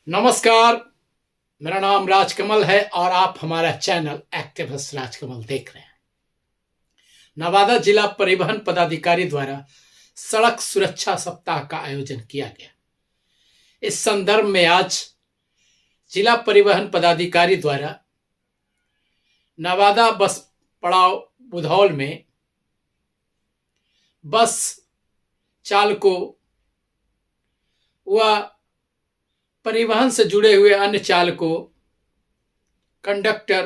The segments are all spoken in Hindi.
नमस्कार। मेरा नाम राजकमल है और आप हमारा चैनल एक्टिविस्ट राजकमल देख रहे हैं। नवादा जिला परिवहन पदाधिकारी द्वारा सड़क सुरक्षा सप्ताह का आयोजन किया गया। इस संदर्भ में आज जिला परिवहन पदाधिकारी द्वारा नवादा बस पड़ाव बुधौल में बस चालकों व परिवहन से जुड़े हुए अन्य चालकों, कंडक्टर,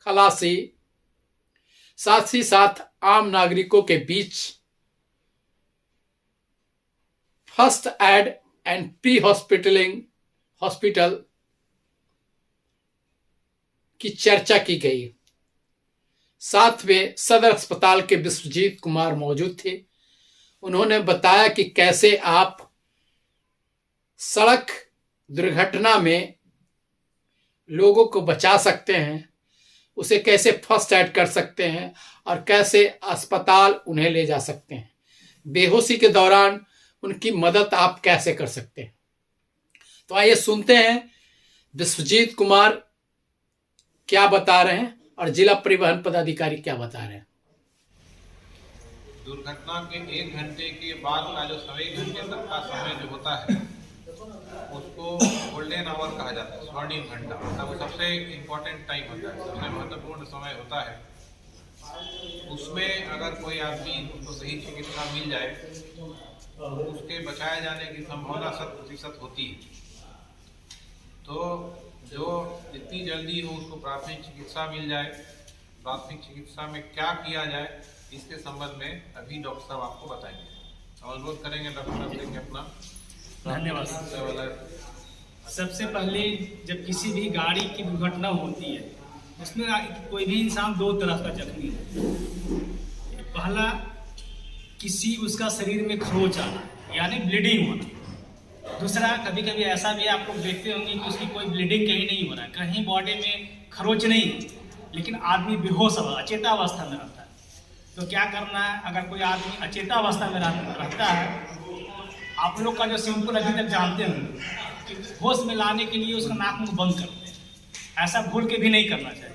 खलासी, साथ ही साथ आम नागरिकों के बीच first aid and pre hospital की चर्चा की गई। साथ में सदर अस्पताल के विश्वजीत कुमार मौजूद थे। उन्होंने बताया कि कैसे आप सड़क दुर्घटना में लोगों को बचा सकते हैं, उसे कैसे फर्स्ट एड कर सकते हैं और कैसे अस्पताल उन्हें ले जा सकते हैं। बेहोशी के दौरान उनकी मदद आप कैसे कर सकते हैं। तो आइए सुनते हैं विश्वजीत कुमार क्या बता रहे हैं और जिला परिवहन पदाधिकारी क्या बता रहे हैं। दुर्घटना के 1 घंटे के बाद का जो समय, 1 घंटे तक का समय जो होता है उसको गोल्डन आवर कहा जाता है, स्वर्णिम घंटा। मतलब वो सबसे इम्पोर्टेंट टाइम होता है, सबसे महत्वपूर्ण समय होता है। उसमें अगर कोई आदमी को सही चिकित्सा मिल जाए तो उसके बचाए जाने की संभावना 100% होती है। तो जो जितनी जल्दी हो उसको प्राथमिक चिकित्सा मिल जाए। प्राथमिक चिकित्सा में क्या किया जाए इसके संबंध में अभी डॉक्टर साहब आपको बताएंगे। अनुरोध करेंगे डॉक्टर साहब से अपना। धन्यवाद। सबसे पहले जब किसी भी गाड़ी की दुर्घटना होती है उसमें कोई भी इंसान 2 तरह का जख्मी है। पहला, किसी उसका शरीर में खरोच आना यानी ब्लीडिंग होना। दूसरा, कभी कभी ऐसा भी आप लोग देखते होंगे कि उसकी कोई ब्लीडिंग कहीं नहीं हो रहा है, कहीं बॉडी में खरोच नहीं है, लेकिन आदमी बेहोश अचेतावस्था में रहता है। तो क्या करना है, अगर कोई आदमी अचेतावस्था में रहता है, आप लोग का जो सिंपल अभी तक जानते हैं कि होश में लाने के लिए उसका नाक मुंह बंद करते हैं। ऐसा भूल के भी नहीं करना चाहिए।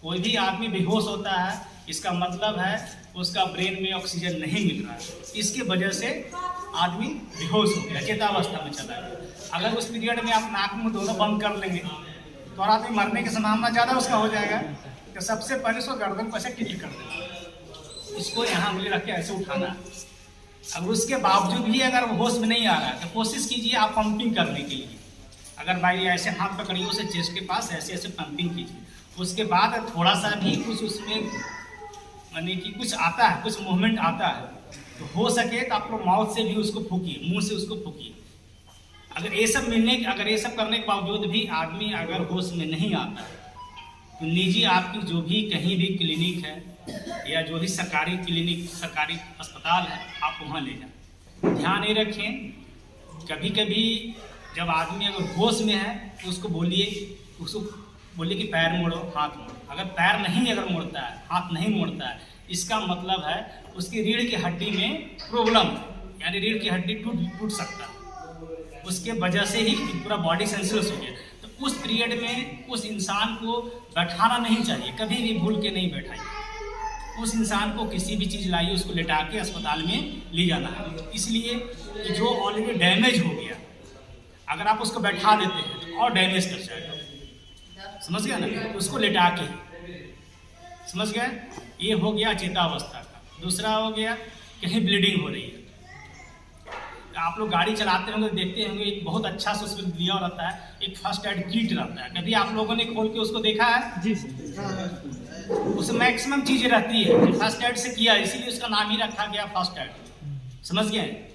कोई भी आदमी बेहोश होता है, इसका मतलब है उसका ब्रेन में ऑक्सीजन नहीं मिल रहा है, इसके वजह से आदमी बेहोश हो गया, चेतावस्था में चला गया। अगर उस पीरियड में आप नाक मुंह दोनों बंद कर लेंगे तो आदमी मरने की संभावना ज़्यादा उसका हो जाएगा। तो सबसे पहले उसको गर्दन पर से टिल कर देना, इसको यहाँ उंगली रख के ऐसे उठाना है। अगर उसके बावजूद भी अगर वो होश में नहीं आ रहा है तो कोशिश कीजिए आप पंपिंग करने के लिए। अगर भाई ऐसे हाथ पकड़िए उसे चेस्ट के पास ऐसे ऐसे पंपिंग कीजिए। उसके बाद थोड़ा सा भी कुछ उसमें यानी कि कुछ आता है, कुछ मूवमेंट आता है, तो हो सके तो आप लोग माउथ से भी उसको फूकिए, मुंह से उसको फूकिए। अगर ये सब करने के बावजूद भी आदमी अगर होश में नहीं आता है तो निजी आपकी जो भी कहीं भी क्लिनिक है या जो भी सरकारी क्लिनिक, सरकारी अस्पताल है, आप वहाँ ले जाएं। ध्यान ये रखें, कभी कभी जब आदमी अगर होश में है तो उसको बोलिए कि पैर मोड़ो, हाथ मोड़ो। अगर पैर नहीं अगर मोड़ता है, हाथ नहीं मोड़ता है, इसका मतलब है उसकी रीढ़ की हड्डी में प्रॉब्लम है, यानी रीढ़ की हड्डी टूट सकता है। उसके वजह से ही पूरा बॉडी सेंसलेस हो गया। तो उस पीरियड में उस इंसान को बैठाना नहीं चाहिए, कभी भी भूल के नहीं बैठाइए। उस इंसान को किसी भी चीज़ लाइए, उसको लेटा के अस्पताल में ले जाना है। इसलिए कि जो ऑलरेडी डैमेज हो गया, अगर आप उसको बैठा देते हैं तो और डैमेज कर जाएगा। समझ गया ना, उसको लेटा के, समझ गए। ये हो गया चेतावस्था का। दूसरा हो गया कहीं ब्लीडिंग हो रही है। आप लोग गाड़ी चलाते होंगे, देखते होंगे, एक बहुत अच्छा से उसमें दिया रहता है, एक फर्स्ट एड किट रहता है। कभी आप लोगों ने खोल के उसको देखा है? जी सर। उसमें मैक्सिमम चीज़ें रहती है फर्स्ट एड से किया, इसीलिए उसका नाम ही रखा गया फर्स्ट एड। समझ गए।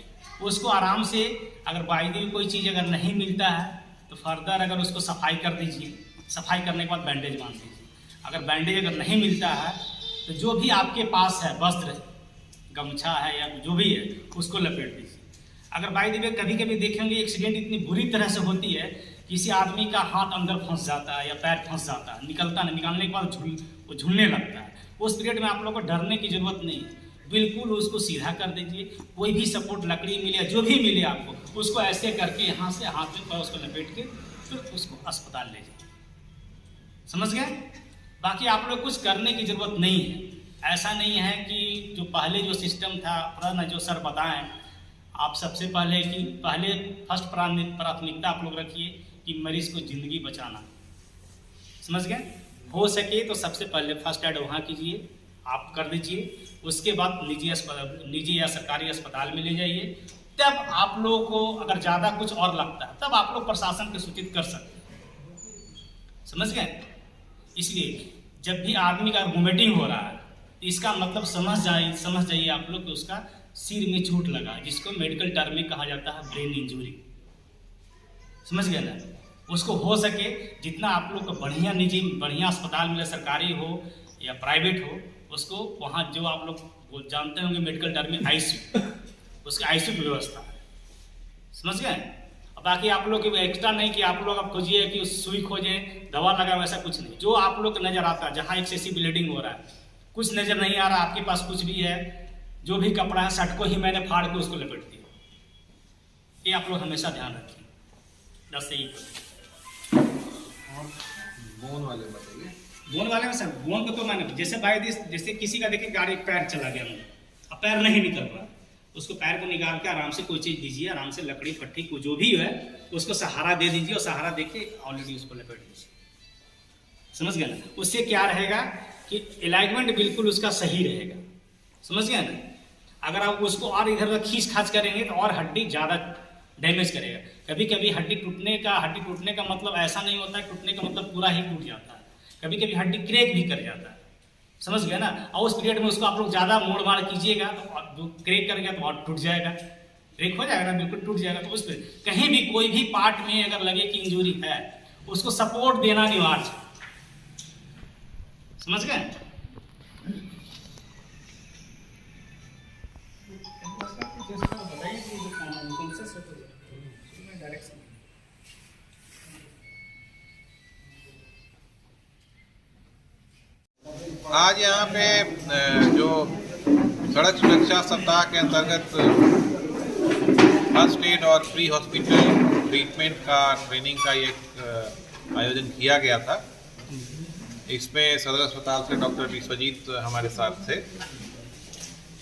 उसको आराम से अगर बाई कोई चीज़ अगर नहीं मिलता है तो फर्दर अगर उसको सफाई कर दीजिए। सफाई करने के बाद बैंडेज बांध दीजिए। अगर बैंडेज अगर नहीं मिलता है तो जो भी आपके पास है वस्त्र, गमछा है या जो भी है, उसको लपेट दीजिए। अगर बाई द वे कभी कभी देखेंगे एक्सीडेंट इतनी बुरी तरह से होती है, किसी आदमी का हाथ अंदर फंस जाता है या पैर फंस जाता है, निकलता नहीं, निकालने के बाद वो झूलने लगता है। उस पीरियड में आप लोग को डरने की जरूरत नहीं है, बिल्कुल उसको सीधा कर दीजिए। कोई भी सपोर्ट, लकड़ी मिले, जो भी मिले आपको, उसको ऐसे करके यहाँ से हाथ में उसको लपेट के फिर उसको अस्पताल ले जाए। समझ गए? बाकी आप लोग कुछ करने की ज़रूरत नहीं है। ऐसा नहीं है कि जो पहले जो सिस्टम था पुराना, जो सर बताएं, आप सबसे पहले फर्स्ट प्राथमिकता आप लोग रखिए कि मरीज को ज़िंदगी बचाना। समझ गए? हो सके तो सबसे पहले फर्स्ट एड वहाँ कीजिए, आप कर दीजिए। उसके बाद निजी या सरकारी अस्पताल में ले जाइए। तब आप लोगों को अगर ज़्यादा कुछ और लगता है तब आप लोग प्रशासन को सूचित कर सकते हैं। समझ गए? इसलिए जब भी आदमी का वोमिटिंग हो रहा है तो इसका मतलब समझ जाइए आप लोग कि उसका सिर में चोट लगा, जिसको मेडिकल टर्म में कहा जाता है ब्रेन इंजरी। समझ गए ना? उसको हो सके जितना आप लोग को बढ़िया अस्पताल मिले, सरकारी हो या प्राइवेट हो, उसको वहाँ जो आप लोग जानते होंगे मेडिकल टर्म में आईसीयू, उसके आईसीयू की व्यवस्था है। समझ गए? बाकी आप लोग एक्स्ट्रा नहीं कि आप लोग आप खोजिए कि सुई खोजें, दवा लगाए, वैसा कुछ नहीं। जो आप लोग को नज़र आता है, जहाँ एक्सेसिव ब्लीडिंग हो रहा है, कुछ नज़र नहीं आ रहा, आपके पास कुछ भी है, जो भी कपड़ा है शर्ट को ही मैंने फाड़ के उसको लपेट दिया। ये आप लोग हमेशा ध्यान रखिए। बस यही बोन वाले बताइए। बोन वाले में सर, बोन को तो मैंने जैसे किसी का देखिए गाड़ी पैर चला गया, अब पैर नहीं निकल रहा, उसको पैर को निकाल के आराम से कोई चीज़ दीजिए, आराम से लकड़ी फट्टी को जो भी है उसको सहारा दे दीजिए, और सहारा दे के ऑलरेडी उसको लपेट दीजिए। समझ गए ना? उससे क्या रहेगा कि अलाइनमेंट बिल्कुल उसका सही रहेगा। समझ गए ना? अगर आप उसको और इधर खींच खाच करेंगे तो और हड्डी ज़्यादा डैमेज करेगा। कभी कभी हड्डी टूटने का मतलब ऐसा नहीं होता है, टूटने का मतलब पूरा ही टूट जाता है। कभी कभी हड्डी क्रैक भी कर जाता है। समझ गए ना? और उस पीरियड में उसको आप लोग ज़्यादा मोड़ माड़ कीजिएगा तो क्रैक कर गया तो और टूट जाएगा, क्रैक हो जाएगा ना, बिल्कुल टूट जाएगा। तो उस पर कहीं भी कोई भी पार्ट में अगर लगे कि इंजरी है, उसको सपोर्ट देना अनिवार्य है। समझ गए? आज यहाँ पे जो सड़क सुरक्षा सप्ताह के अंतर्गत फर्स्ट एड और प्री हॉस्पिटल ट्रीटमेंट का ट्रेनिंग का एक आयोजन किया गया था। इसमें सदर अस्पताल से डॉक्टर विश्वजीत हमारे साथ थे।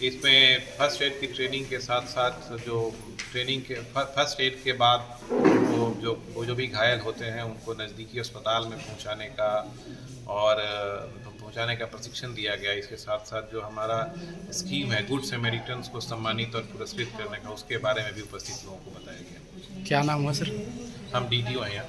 इसमें फर्स्ट एड की ट्रेनिंग के साथ साथ जो ट्रेनिंग के फर्स्ट एड के बाद वो जो भी घायल होते हैं उनको नज़दीकी अस्पताल में पहुंचाने का प्रशिक्षण दिया गया। इसके साथ साथ जो हमारा स्कीम है गुड सैमरिटन्स को सम्मानित और पुरस्कृत करने का, उसके बारे में भी उपस्थित लोगों को बताया गया। क्या नाम हुआ सर? हम DTO हैं यहाँ।